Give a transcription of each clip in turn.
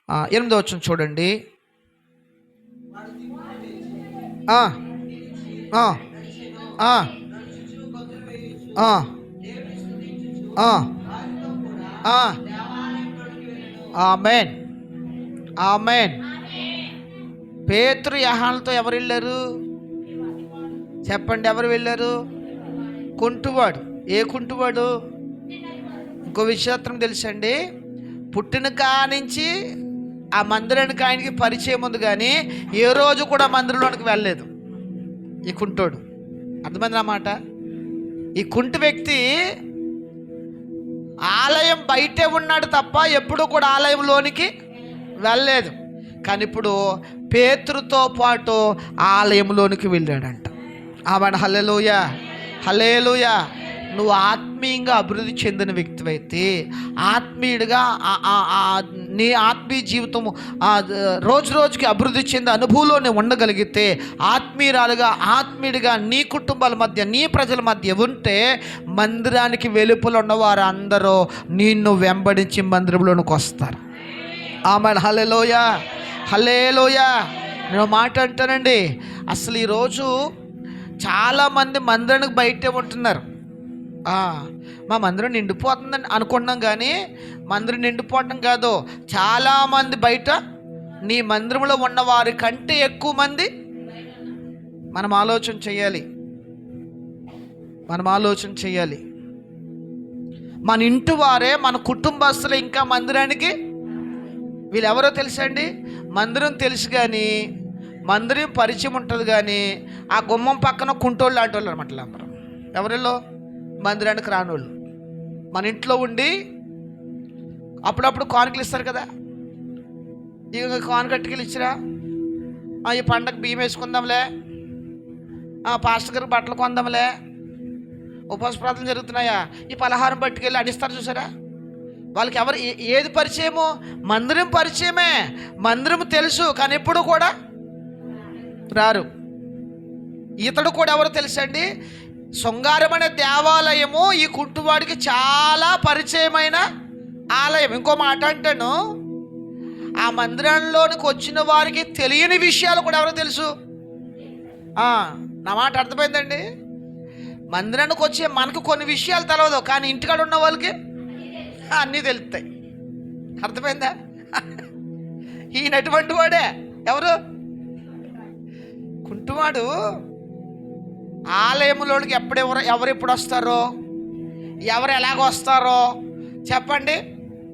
8వ వచనం చూడండి. ఆ, ఆ, ఆ, ఆ, ఆ, ఆ. ఆమేన్, ఆమేన్. పేతురు యోహానులతో ఎవరు వెళ్ళారు చెప్పండి? ఎవరు వెళ్ళారు? కుంటువాడు. ఏ కుంటువాడు? ఇంకో విషయాత్రం తెలుసండి, పుట్టిన కానించి ఆ మందిరానికి ఆయనకి పరిచయం ఉంది, కానీ ఏ రోజు కూడా మందిరంలోనికి వెళ్ళలేదు ఈ కుంటోడు. అర్థమైంది అన్నమాట. ఈ కుంటి వ్యక్తి ఆలయం బయటే ఉన్నాడు తప్ప ఎప్పుడూ కూడా ఆలయంలోనికి వెళ్ళలేదు. కానీ ఇప్పుడు పేతురుతో పాటు ఆలయంలోనికి వెళ్ళాడంట. ఆమె హల్లెలూయా, హల్లెలూయా. నువ్వు ఆత్మీయంగా అభివృద్ధి చెందిన వ్యక్తివైతే, ఆత్మీయుడిగా నీ ఆత్మీయ జీవితము రోజు రోజుకి అభివృద్ధి చెందే అనుభవంలోనే ఉండగలిగితే, ఆత్మీయుడిగా నీ కుటుంబాల మధ్య, నీ ప్రజల మధ్య ఉంటే, మందిరానికి వెలుపల ఉన్నవారు అందరూ నిన్ను వెంబడించి మందిరంలోనికి వస్తారు. ఆమేన్, హల్లెలూయా, హల్లెలూయా. నేను మాట అంటానండి, అసలు ఈరోజు చాలామంది మందిరానికి బయటే ఉంటున్నారు. మా మందిరం నిండిపోతుందని అనుకుంటున్నాం, కానీ మందిరం నిండిపోవటం కాదు, చాలామంది బయట నీ మందిరంలో ఉన్న వారి కంటే ఎక్కువ మంది. మనం ఆలోచన చేయాలి, మన ఇంటి వారే, మన కుటుంబస్తులు ఇంకా మందిరానికి వీళ్ళెవరో తెలుసండి. మందిరం తెలుసు కానీ, మందిరం పరిచయం ఉంటుంది కానీ, ఆ గుమ్మం పక్కన కుంటోళ్ళు లాంటి వాళ్ళు అనమాట. అందరూ ఎవరిలో మందిరానికి రానోళ్ళు. మన ఇంట్లో ఉండి అప్పుడప్పుడు కానుకలు ఇస్తారు కదా, ఇక కానుకట్టుకెళ్ళి ఇచ్చిరా, ఈ పండగ బియ్యం వేసుకుందాంలే, పాస్టర్ గారికి బట్టలు కొందాంలే, ఉపవాస ప్రార్థనలు జరుగుతున్నాయా, ఈ పలహారం పట్టుకెళ్ళి అడిస్తారు చూసారా. వాళ్ళకి ఎవరు ఏది పరిచయమో? మందిరం పరిచయమే, మందిరం తెలుసు, కానీ ఎప్పుడు కూడా రారు. ఇతడు కూడా ఎవరు తెలుసండి? శృంగారం అనే దేవాలయము ఈ కుంటువాడికి చాలా పరిచయమైన ఆలయం. ఇంకో మాట అంటాను, ఆ మందిరంలోనికి వచ్చిన వారికి తెలియని విషయాలు కూడా ఎవరో తెలుసు. నా మాట అర్థమైందండి? మందిరానికి వచ్చే మనకు కొన్ని విషయాలు తెలియదు, కానీ ఇంటికాడ ఉన్న వాళ్ళకి అన్నీ తెలుస్తాయి. అర్థమైందా? ఈయనటువంటి వాడే. ఎవరు? కుంటువాడు. ఆలయంలోనికి ఎవరు ఎప్పుడు వస్తారో, ఎవరు ఎలాగ వస్తారో చెప్పండి.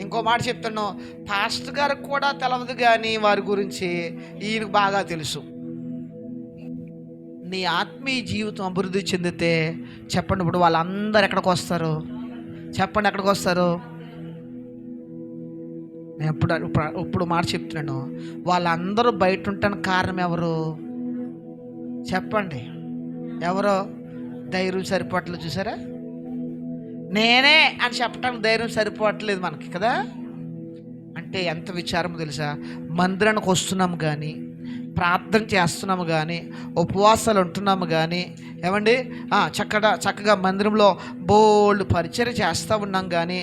ఇంకో మాట చెప్తాను, పాస్టర్ గారికి కూడా తెలవదు, కానీ వారి గురించి ఈయనకు బాగా తెలుసు. నీ ఆత్మీయ జీవితం అభివృద్ధి చెందితే చెప్పండి, ఇప్పుడు వాళ్ళందరూ ఎక్కడికి వస్తారు? చెప్పండి, ఎక్కడికి వస్తారు? నేను ఇప్పుడు మాట చెప్తున్నాను, వాళ్ళందరూ బయట ఉండటానికి కారణం ఎవరు చెప్పండి? ఎవరో? ధైర్యం సరిపోవట్లేదు చూసారా. నేనే అని చెప్పడానికి ధైర్యం సరిపోవట్లేదు మనకి కదా. అంటే ఎంత విచారం తెలుసా? మందిరానికి వస్తున్నాము కానీ, ప్రార్థన చేస్తున్నాము కానీ, ఉపవాసాలు ఉంటున్నాము కానీ, ఏమండి చక్కగా మందిరంలో బోల్డ్ పరిచర్య చేస్తూ ఉన్నాం కానీ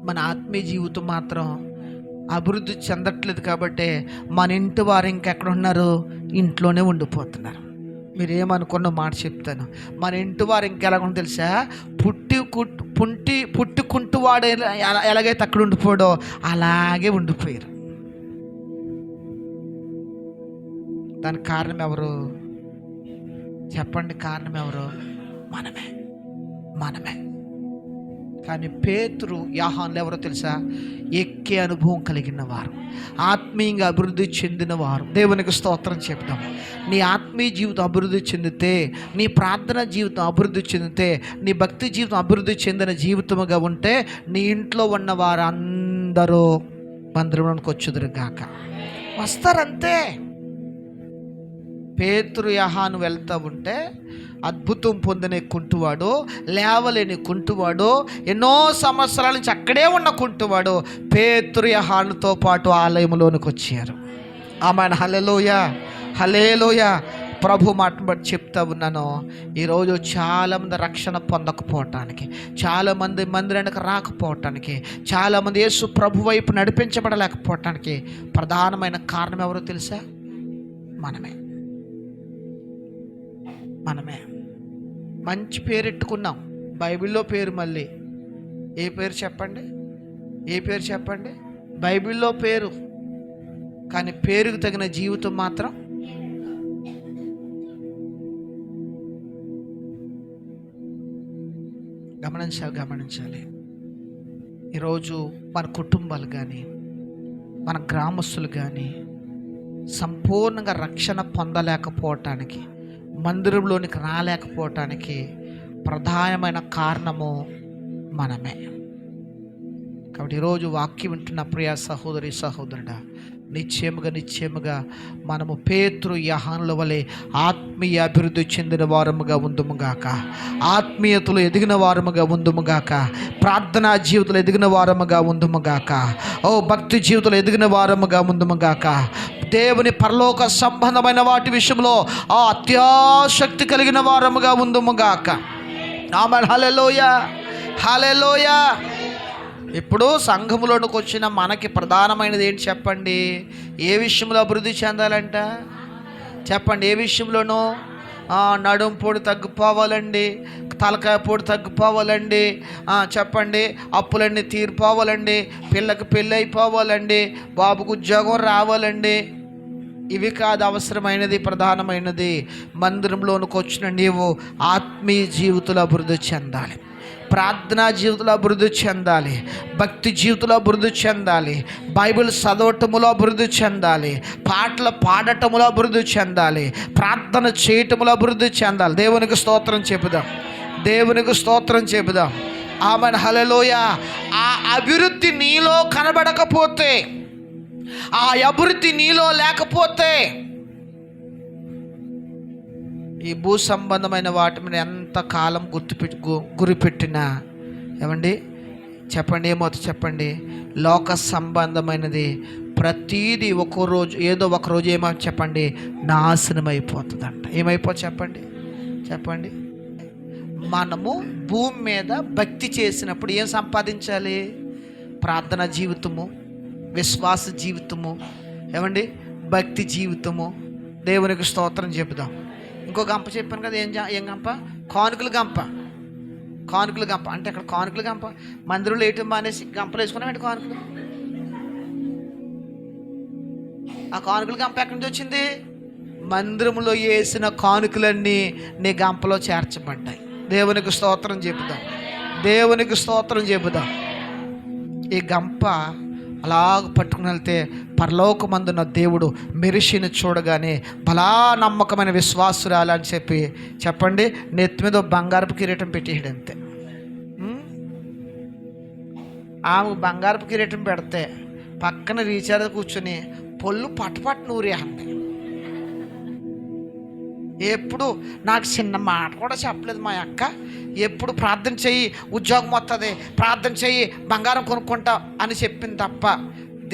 మన ఆత్మీయ జీవితం మాత్రం అభివృద్ధి చెందట్లేదు. కాబట్టి మన ఇంటి వారు ఇంకెక్కడ ఉన్నారు? ఇంట్లోనే ఉండిపోతున్నారు. మీరు ఏమనుకున్న మాట చెప్తాను, మన ఇంటి వారు ఇంకెలాగో తెలుసా? పుట్టుకుంటువాడు ఎలాగైతే అక్కడ ఉండిపోయాడో అలాగే ఉండిపోయారు. దానికి కారణం ఎవరు చెప్పండి? కారణం ఎవరు? మనమే. కానీ పేతురు, యోహానులు ఎవరో తెలుసా? ఎక్కే అనుభవం కలిగిన వారు, ఆత్మీయంగా అభివృద్ధి చెందిన వారు. దేవునికి స్తోత్రం చెప్తాం. నీ ఆత్మీయ జీవితం అభివృద్ధి చెందితే, నీ ప్రార్థన జీవితం అభివృద్ధి చెందితే, నీ భక్తి జీవితం అభివృద్ధి చెందిన జీవితముగా ఉంటే, నీ ఇంట్లో ఉన్న వారు అందరూ మందిరంలోనికి వచ్చుదురు గాక. వస్తారంతే. పేతురు యోహాను వెళ్తూ ఉంటే అద్భుతం పొందిన కుంటువాడు, లేవలేని కుంటువాడు, ఎన్నో సంవత్సరాల నుంచి అక్కడే ఉన్న కుంటువాడు పేతురు యోహానుతో పాటు ఆలయంలోనికి వచ్చారు. ఆమేన్, హల్లెలూయా, హల్లెలూయా. ప్రభు మాట బట్టి చెప్తా ఉన్నాను, ఈరోజు చాలామంది రక్షణ పొందకపోవటానికి, చాలామంది మందిరానికి రాకపోవటానికి, చాలామంది యేసు ప్రభు వైపు నడిపించబడలేకపోవటానికి ప్రధానమైన కారణం ఎవరో తెలుసా? మనమే. మంచి పేరెట్టుకున్నాం, బైబిల్లో పేరు, మళ్ళీ ఏ పేరు చెప్పండి? బైబిల్లో పేరు, కానీ పేరుకు తగిన జీవితం మాత్రం గమనించాలి. ఈరోజు మన కుటుంబాలు కానీ, మన గ్రామస్తులు కానీ సంపూర్ణంగా రక్షణ పొందలేకపోవటానికి, మందిరంలోనికి రాలేకపోవటానికి ప్రధానమైన కారణము మనమే. కాబట్టి ఈరోజు వాక్యం వింటున్న ప్రియ సహోదరి సహోదరుడా, నిశ్చయముగా మనము పేతురు యోహానుల వలె ఆత్మీయ అభివృద్ధి చెందిన వారముగా ఉందుముగాక, ఆత్మీయతలు ఎదిగిన వారముగా ఉందుముగాక, ప్రార్థనా జీవితంలో ఎదిగిన వారముగా ఉందుముగాక, భక్తి జీవితంలో ఎదిగిన వారముగా ఉందుముగాక, దేవుని పరలోక సంబంధమైన వాటి విషయంలో అత్యాసక్తి కలిగిన వారముగా ఉందుముగాక. ఆమేన్. హల్లెలూయా. ఇప్పుడు సంఘములోనికి వచ్చిన మనకి ప్రధానమైనది ఏంటి చెప్పండి? ఏ విషయంలో అభివృద్ధి చెందాలంట చెప్పండి? ఏ విషయంలోనూ? నడుము పొడి తగ్గిపోవాలండి, తలకాయ పొడి తగ్గిపోవాలండి, చెప్పండి, అప్పులన్నీ తీరిపోవాలండి, పిల్లకి పెళ్ళి అయిపోవాలండి, బాబుకు ఉద్యోగం రావాలండి. ఇవి కాదు అవసరమైనది, ప్రధానమైనది మందిరంలోనికి వచ్చిన నీవు ఆత్మీయ జీవితంలో అభివృద్ధి చెందాలి, ప్రార్థనా జీవితంలో అభివృద్ధి చెందాలి, భక్తి జీవితంలో అభివృద్ధి చెందాలి, బైబిల్ చదవటములో అభివృద్ధి చెందాలి, పాటలు పాడటములో అభివృద్ధి చెందాలి, ప్రార్థన చేయటములో అభివృద్ధి చెందాలి. దేవునికి స్తోత్రం చెబుదాం. ఆమేన్. హల్లెలూయా. ఆ అభివృద్ధి నీలో కనబడకపోతే, ఆ అభివృద్ధి నీలో లేకపోతే, ఈ భూ సంబంధమైన వాటి మీద ఎంతకాలం గురిపెట్టినా చెప్పండి, లోక సంబంధమైనది ప్రతీది ఏదో ఒక రోజు చెప్పండి, నాశనం అయిపోతుందంట. చెప్పండి. మనము భూమి మీద భక్తి చేసినప్పుడు ఏం సంపాదించాలి? ప్రార్థన జీవితము, విశ్వాస జీవితము, భక్తి జీవితము. దేవునికి స్తోత్రం చెబుదాం. ఇంకో గంప చెప్పాను కదా, ఏం గంప? కానుకల గంప అంటే అక్కడ కానుకల గంప మందిరంలో వేయటం మానేసి గంపలు వేసుకున్నామంటే కానుకలు. ఆ కానుకల గంప ఎక్కడి నుంచి వచ్చింది? మందిరంలో వేసిన కానుకలన్నీ నీ గంపలో చేర్చబడ్డాయి. దేవునికి స్తోత్రం చెబుదాం. ఈ గంప అలాగ పట్టుకుని వెళ్తే పరలోకమందున్న దేవుడు మెరిషిని చూడగానే బలా నమ్మకమైన విశ్వాసురాలు అని చెప్పండి, నెత్తి మీద బంగారపు కిరీటం పెట్టేయడం అంతే. ఆమె బంగారపు కిరీటం పెడితే పక్కన రీచార్జ్ కూర్చొని పొల్లు పట్టుపట్టు నూరే అంది. ఎప్పుడు నాకు చిన్న మాట కూడా చెప్పలేదు మా అక్క, ఎప్పుడు ప్రార్థన చెయ్యి ఉద్యోగం వస్తుంది, ప్రార్థన చెయ్యి బంగారం కొనుక్కుంటా అని చెప్పింది తప్ప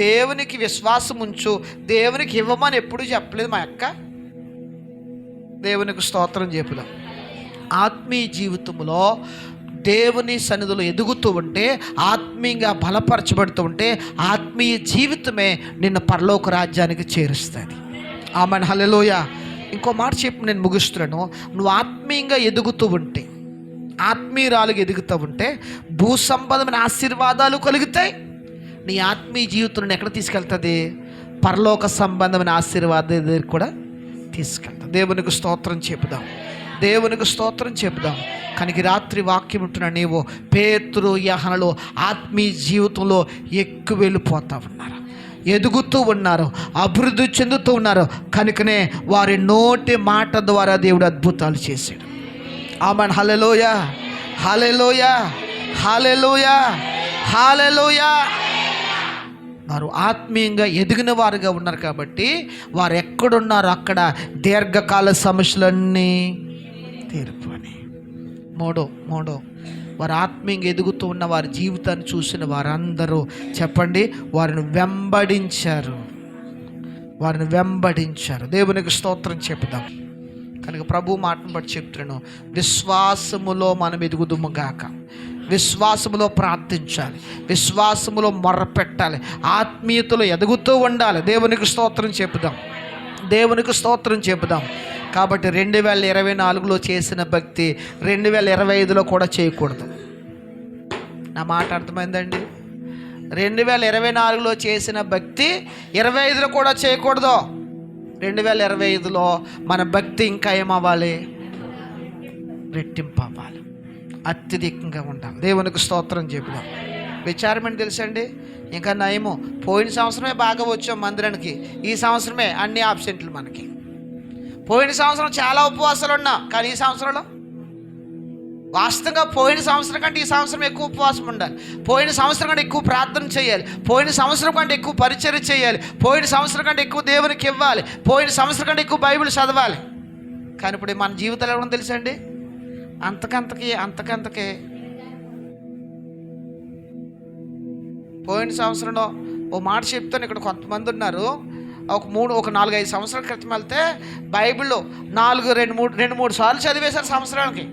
దేవునికి విశ్వాసం ఉంచు, దేవునికి ఇవ్వమని ఎప్పుడు చెప్పలేదు మా అక్క. దేవునికి స్తోత్రం చెప్పుదాం. ఆత్మీయ జీవితంలో దేవుని సన్నిధిలో ఎదుగుతూ ఉంటే, ఆత్మీయంగా బలపరచబడుతూ ఉంటే, ఆత్మీయ జీవితమే నిన్ను పరలోక రాజ్యానికి చేరుస్తుంది. ఆమేన్. హల్లెలూయా. ఇంకో మాట చెప్పి నేను ముగిస్తున్నాను. నువ్వు ఆత్మీయంగా ఎదుగుతూ ఉంటే, ఆత్మీయురాలుగా ఎదుగుతూ ఉంటే భూ సంబంధమైన ఆశీర్వాదాలు కలుగుతాయి. నీ ఆత్మీయ జీవితాన్ని ఎక్కడ తీసుకెళ్తుంది? పరలోక సంబంధమైన ఆశీర్వాదం దగ్గరికి కూడా తీసుకెళ్తాం. దేవునికి స్తోత్రం చెబుదాం. కనుక రాత్రి వాక్యం ఉంటున్న నీవు పేతురు యోహానులు ఆత్మీయ జీవితంలో ఎక్కువ వెళ్ళిపోతూ ఉన్నారు, ఎదుగుతూ ఉన్నారు, అభివృద్ధి చెందుతూ ఉన్నారు. కనుకనే వారి నోటి మాట ద్వారా దేవుడు అద్భుతాలు చేశాడు. ఆమేన్. హల్లెలూయా. వారు ఆత్మీయంగా ఎదిగిన వారుగా ఉన్నారు కాబట్టి వారు ఎక్కడున్నారో అక్కడ దీర్ఘకాల సమస్యలన్నీ తీరిపోయి. మూడో వారు ఆత్మీయంగా ఎదుగుతూ ఉన్న వారి జీవితాన్ని చూసిన వారందరూ చెప్పండి, వారిని వెంబడించారు. దేవునికి స్తోత్రం చెబుదాం. కనుక ప్రభు మాటను బట్టి చెప్తున్నాను, విశ్వాసములో మనం ఎదుగుదుము గాక. విశ్వాసములో ప్రార్థించాలి, విశ్వాసములో మొర్రపెట్టాలి, ఆత్మీయతలో ఎదుగుతూ ఉండాలి. దేవునికి స్తోత్రం చెప్పుదాం, దేవునికి స్తోత్రం చెప్పుదాం. కాబట్టి 2024లో చేసిన భక్తి 2025లో కూడా చేయకూడదు. నా మాట అర్థమైందండి? 2024లో చేసిన భక్తి 25లో కూడా చేయకూడదు. 2025లో మన భక్తి ఇంకా ఏమవ్వాలి? రెట్టింపు అవ్వాలి, అత్యధికంగా ఉండాలి. దేవునికి స్తోత్రం చెప్పుదాం. విచారం ఏంటి తెలుసండి? ఇంకా నయము, పోయిన సంవత్సరమే బాగా వచ్చాం మందిరానికి, ఈ సంవత్సరమే అన్ని ఆబ్సెంట్లు మనకి. పోయిన సంవత్సరం చాలా ఉపవాసాలు ఉన్నా, కానీ ఈ సంవత్సరంలో వాస్తవంగా పోయిన సంవత్సరం కంటే ఈ సంవత్సరం ఎక్కువ ఉపవాసం ఉండాలి, పోయిన సంవత్సరం కంటే ఎక్కువ ప్రార్థన చేయాలి, పోయిన సంవత్సరం కంటే ఎక్కువ పరిచర్య చేయాలి, పోయిన సంవత్సరం కంటే ఎక్కువ దేవునికి ఇవ్వాలి, పోయిన సంవత్సరం కంటే ఎక్కువ బైబిల్ చదవాలి. కానీ ఇప్పుడు మన జీవితాలు ఎవరో తెలుసండి? అంతకంతకే పోయిన సంవత్సరంలో ఓ మాట చెప్తాను. ఇక్కడ కొంతమంది ఉన్నారు, ఒక 4-5 సంవత్సరాల క్రితం వెళ్తే బైబిల్లో 2-3 సార్లు చదివేశారు సంవత్సరానికి.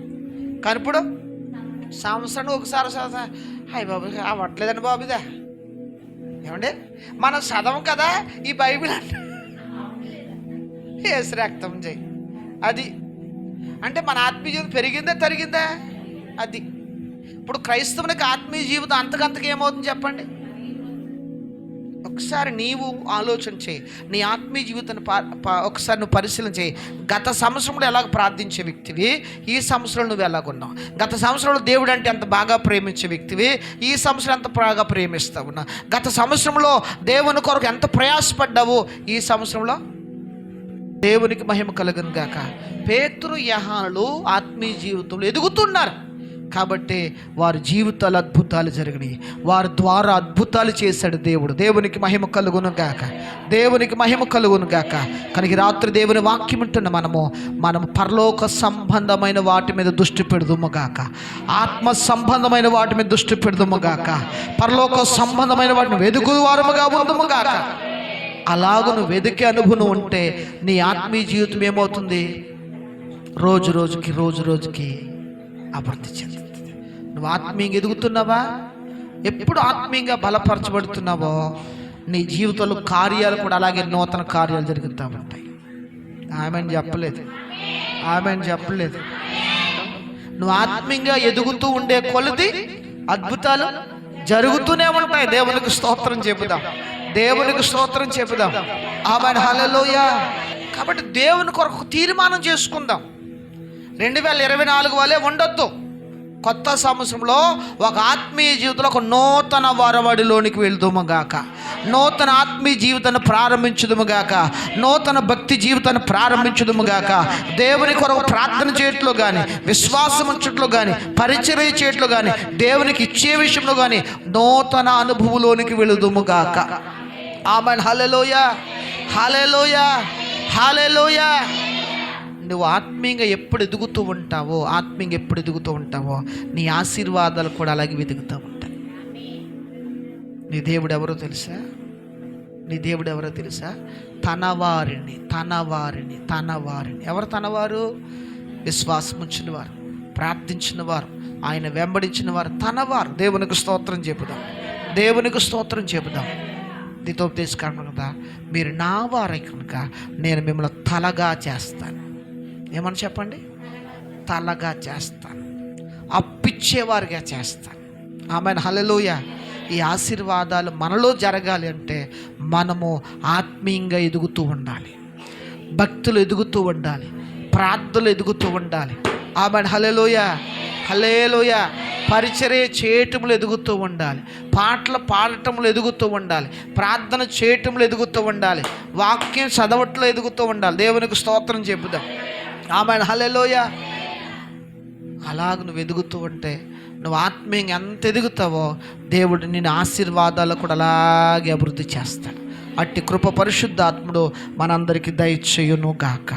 కానీ ఇప్పుడు సంవత్సరానికి ఒకసారి హాయ్ బాబు అవ్వట్లేదండి బాబు. ఇదే ఏమండి, మనం చదవం కదా ఈ బైబిల్ అంటే ఏసు రక్తం చేయి. అది అంటే మన ఆత్మీయ జీవితం పెరిగిందా తరిగిందా? అది ఇప్పుడు క్రైస్తవునికి ఆత్మీయ జీవితం అంతకంతకు ఏమవుతుంది చెప్పండి? ఒకసారి నీవు ఆలోచన చేయి, నీ ఆత్మీయ జీవితాన్ని ఒకసారి నువ్వు పరిశీలన చేయి. గత సంవత్సరంలో ఎలాగ ప్రార్థించే వ్యక్తివి, ఈ సంవత్సరంలో నువ్వు ఎలాగున్నావు? గత సంవత్సరంలో దేవుడు అంటే అంత బాగా ప్రేమించే వ్యక్తివి, ఈ సంవత్సరం ఎంత బాగా ప్రేమిస్తావు? గత సంవత్సరంలో దేవుని కొరకు ఎంత ప్రయాసపడ్డావు, ఈ సంవత్సరంలో దేవునికి మహిమ కలుగును గాక. పేతురు యోహానులు ఆత్మీయ జీవితంలో ఎదుగుతున్నారు కాబట్టి వారి జీవితాలు అద్భుతాలు జరిగినాయి, వారి ద్వారా అద్భుతాలు చేశాడు దేవుడు. దేవునికి మహిమ కలుగును గాక, దేవునికి మహిమ కలుగును గాక. కనుక రాత్రి దేవుని వాక్యం ఉంటున్న మనము పరలోక సంబంధమైన వాటి మీద దృష్టి పెడదుము గాక, ఆత్మ సంబంధమైన వాటి మీద దృష్టి పెడదుము గాక, పరలోక సంబంధమైన వాటిని వెదుగు వారముగా ఉందుము గాక. అలాగ నువ్వు వెదికే అనుభవం ఉంటే నీ ఆత్మీయ జీవితం ఏమవుతుంది? రోజు రోజుకి అభివృద్ధి చెందుతుంది. నువ్వు ఆత్మీయంగా ఎదుగుతున్నావా? ఎప్పుడు ఆత్మీయంగా బలపరచబడుతున్నావో నీ జీవితంలో కార్యాలు కూడా అలాగే నూతన కార్యాలు జరుగుతూ ఉంటాయి. ఆమెను చెప్పలేదు. నువ్వు ఆత్మీయంగా ఎదుగుతూ ఉండే కొలది అద్భుతాలు జరుగుతూనే ఉంటాయి. దేవునికి స్తోత్రం చెబుదాం, దేవునికి స్తోత్రం చెబుదాం. ఆమేన్, హల్లెలూయా. కాబట్టి దేవుని కొరకు తీర్మానం చేసుకుందాం. 2024 వలె ఉండొద్దు. కొత్త సంవత్సరంలో ఒక ఆత్మీయ జీవితంలో ఒక నూతన వరవడిలోనికి వెళ్దుము గాక, నూతన ఆత్మీయ జీవితాన్ని ప్రారంభించుదుము గాక, నూతన భక్తి జీవితాన్ని ప్రారంభించుదుము గాక. దేవుని కొరకు ప్రార్థన చేయట్లో కానీ, విశ్వాసం ఉంచట్లో కానీ, పరిచర్య చేయట్లో కానీ, దేవునికి ఇచ్చే విషయంలో కానీ నూతన అనుభవంలోనికి వెళుదుము గాక. ఆమేన్, హల్లెలూయా, హల్లెలూయా, హల్లెలూయా. నువ్వు ఆత్మీయంగా ఎప్పుడు ఎదుగుతూ ఉంటావో నీ ఆశీర్వాదాలు కూడా అలాగే వెతుకుతూ ఉంటాయి. నీ దేవుడు ఎవరో తెలుసా? తనవారిని. ఎవరు తనవారు? విశ్వాసం ఉంచిన వారు, ప్రార్థించిన వారు, ఆయన వెంబడించిన వారు తనవారు. దేవునికి స్తోత్రం చెబుదాం. దితోపదేశకారణం కదా, మీరు నా వారే కనుక నేను మిమ్మల్ని తలగా చేస్తాను. ఏమని చెప్పండి? తలగా చేస్తాను, అప్పిచ్చేవారిగా చేస్తాను. ఆమేన్, హల్లెలూయా. ఈ ఆశీర్వాదాలు మనలో జరగాలి అంటే మనము ఆత్మీయంగా ఎదుగుతూ ఉండాలి, భక్తులు ఎదుగుతూ ఉండాలి, ప్రార్థనలు ఎదుగుతూ ఉండాలి. ఆమేన్, హల్లెలూయా, హల్లెలూయా. పరిచర్య చేయటంలో ఎదుగుతూ ఉండాలి, పాటలు పాడటంలో ఎదుగుతూ ఉండాలి, ప్రార్థన చేయటంలో ఎదుగుతూ ఉండాలి, వాక్యం చదవట్లో ఎదుగుతూ ఉండాలి. దేవునికి స్తోత్రం చెబుదాం. ఆమేన్, హల్లెలూయా. అలాగ నువ్వు ఎదుగుతూ ఉంటే, నువ్వు ఆత్మీయంగా ఎంత ఎదుగుతావో దేవుడు నిన్ను ఆశీర్వాదాలు కూడా అలాగే అభివృద్ధి చేస్తాడు. అట్టి కృప పరిశుద్ధాత్ముడు మనందరికీ దయచేయును గాక.